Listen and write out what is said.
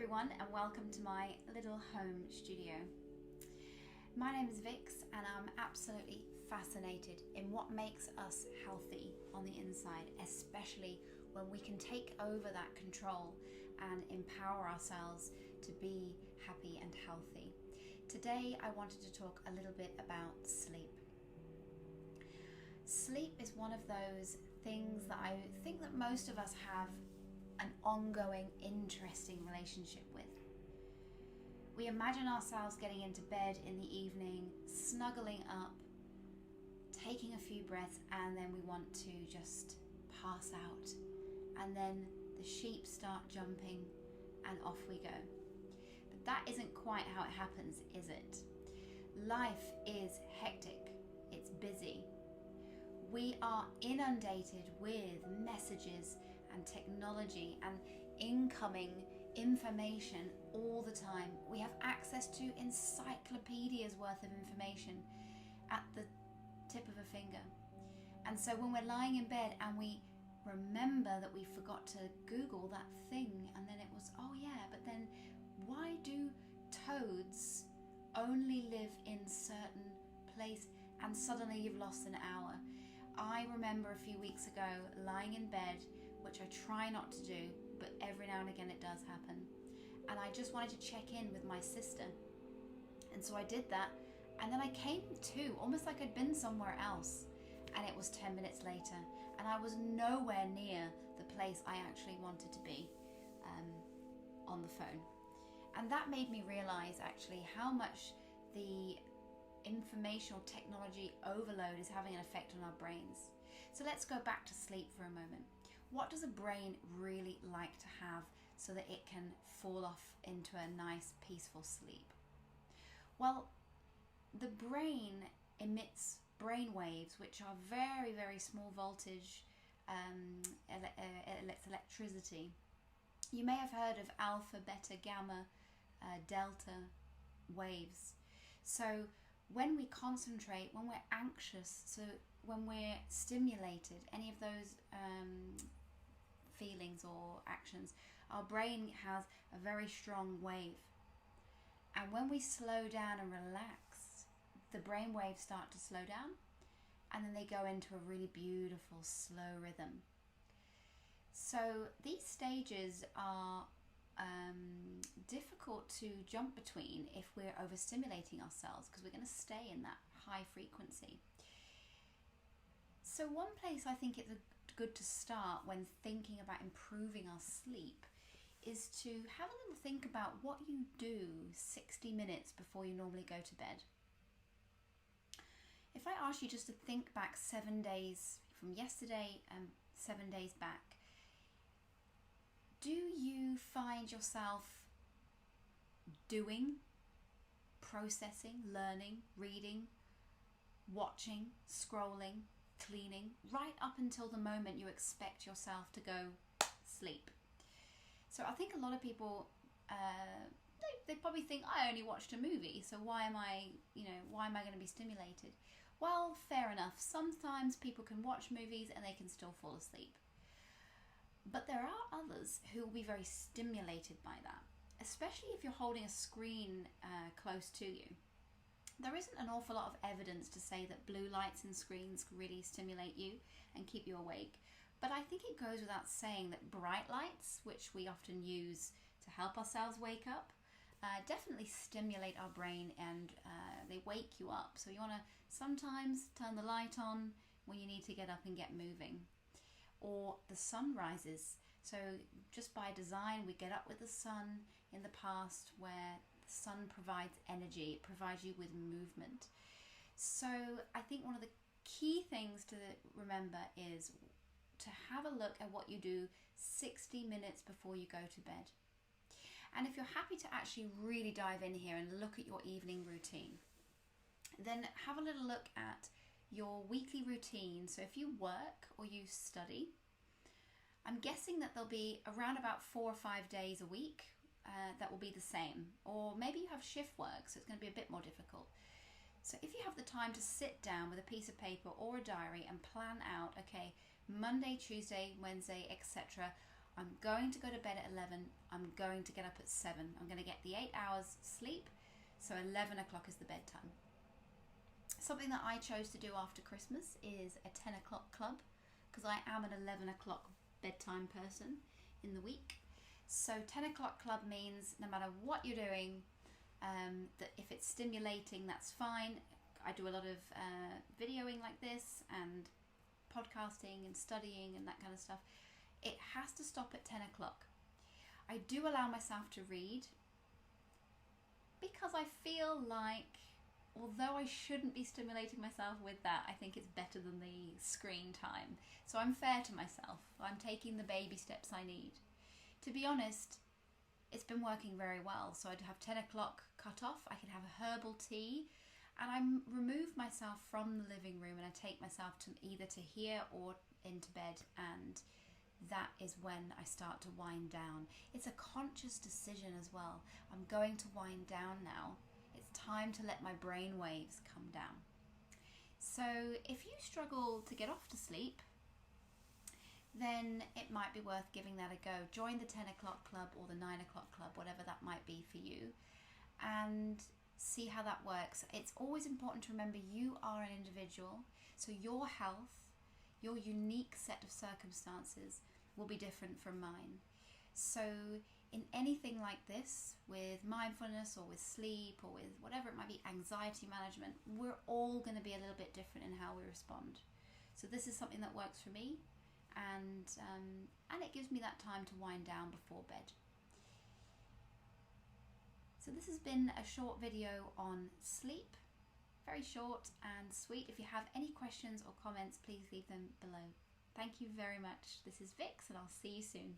everyone, and welcome to my little home studio. My name is Vix, and I'm absolutely fascinated in what makes us healthy on the inside, especially when we can take over that control and empower ourselves to be happy and healthy. Today I wanted to talk a little bit about sleep. Sleep is one of those things that I think that most of us have an ongoing, interesting relationship with. We imagine ourselves getting into bed in the evening, snuggling up, taking a few breaths, and then we want to just pass out. And then the sheep start jumping and off we go. But that isn't quite how it happens, is it? Life is hectic, it's busy. We are inundated with messages and technology and incoming information all the time. We have access to encyclopedias worth of information at the tip of a finger. And so when we're lying in bed and we remember that we forgot to Google that thing, and then it was, oh yeah, but then why do toads only live in certain place, and suddenly you've lost an hour. I remember a few weeks ago lying in bed, which I try not to do, but every now and again it does happen. And I just wanted to check in with my sister. And so I did that, and then I came to, almost like I'd been somewhere else. And it was 10 minutes later, and I was nowhere near the place I actually wanted to be on the phone. And that made me realize actually how much the informational technology overload is having an effect on our brains. So let's go back to sleep for a moment. What does a brain really like to have so that it can fall off into a nice peaceful sleep? Well, the brain emits brain waves, which are very, very small voltage electricity. You may have heard of alpha, beta, gamma, delta waves. So when we concentrate, when we're anxious, so when we're stimulated, any of those feelings or actions, our brain has a very strong wave. And when we slow down and relax, the brain waves start to slow down, and then they go into a really beautiful slow rhythm. So these stages are difficult to jump between if we're overstimulating ourselves, because we're going to stay in that high frequency. So one place I think it's good to start when thinking about improving our sleep is to have a little think about what you do 60 minutes before you normally go to bed. If I ask you just to think back 7 days from yesterday and 7 days back, do you find yourself doing, processing, learning, reading, watching, scrolling, cleaning, right up until the moment you expect yourself to go sleep? So I think a lot of people, they probably think, I only watched a movie, so why am I going to be stimulated? Well, fair enough. Sometimes people can watch movies and they can still fall asleep. But there are others who will be very stimulated by that, especially if you're holding a screen close to you. There isn't an awful lot of evidence to say that blue lights and screens really stimulate you and keep you awake. But I think it goes without saying that bright lights, which we often use to help ourselves wake up, definitely stimulate our brain, and they wake you up. So you want to sometimes turn the light on when you need to get up and get moving. Or the sun rises. So just by design, we get up with the sun in the past, where the sun provides energy, it provides you with movement. So I think one of the key things to remember is to have a look at what you do 60 minutes before you go to bed. And if you're happy to actually really dive in here and look at your evening routine, then have a little look at your weekly routine. So if you work or you study, I'm guessing that there'll be around about 4 or 5 days a week that will be the same. Or maybe you have shift work, so it's going to be a bit more difficult. So if you have the time to sit down with a piece of paper or a diary and plan out, okay, Monday, Tuesday, Wednesday, etc., I'm going to go to bed at 11. I'm going to get up at 7. I'm going to get the 8 hours sleep. So 11 o'clock is the bedtime. Something that I chose to do after Christmas is a 10 o'clock club, because I am an 11 o'clock bedtime person in the week. So 10 o'clock club means no matter what you're doing, that if it's stimulating, that's fine. I do a lot of videoing like this and podcasting and studying and that kind of stuff. It has to stop at 10 o'clock. I do allow myself to read because I feel like, although I shouldn't be stimulating myself with that, I think it's better than the screen time. So I'm fair to myself. I'm taking the baby steps I need. To be honest, it's been working very well. So I'd have 10 o'clock cut off. I can have a herbal tea, and I remove myself from the living room and I take myself to either to here or into bed, and that is when I start to wind down. It's a conscious decision as well. I'm going to wind down now. It's time to let my brain waves come down. So if you struggle to get off to sleep, then it might be worth giving that a go. Join the 10 o'clock club or the 9 o'clock club, whatever that might be for you, and see how that works. It's always important to remember you are an individual, so your health, your unique set of circumstances will be different from mine. So in anything like this, with mindfulness or with sleep or with whatever it might be, anxiety management, we're all going to be a little bit different in how we respond. So this is something that works for me, and it gives me that time to wind down before bed. So this has been a short video on sleep, very short and sweet. If you have any questions or comments, please leave them below. Thank you very much. This is Vix, and I'll see you soon.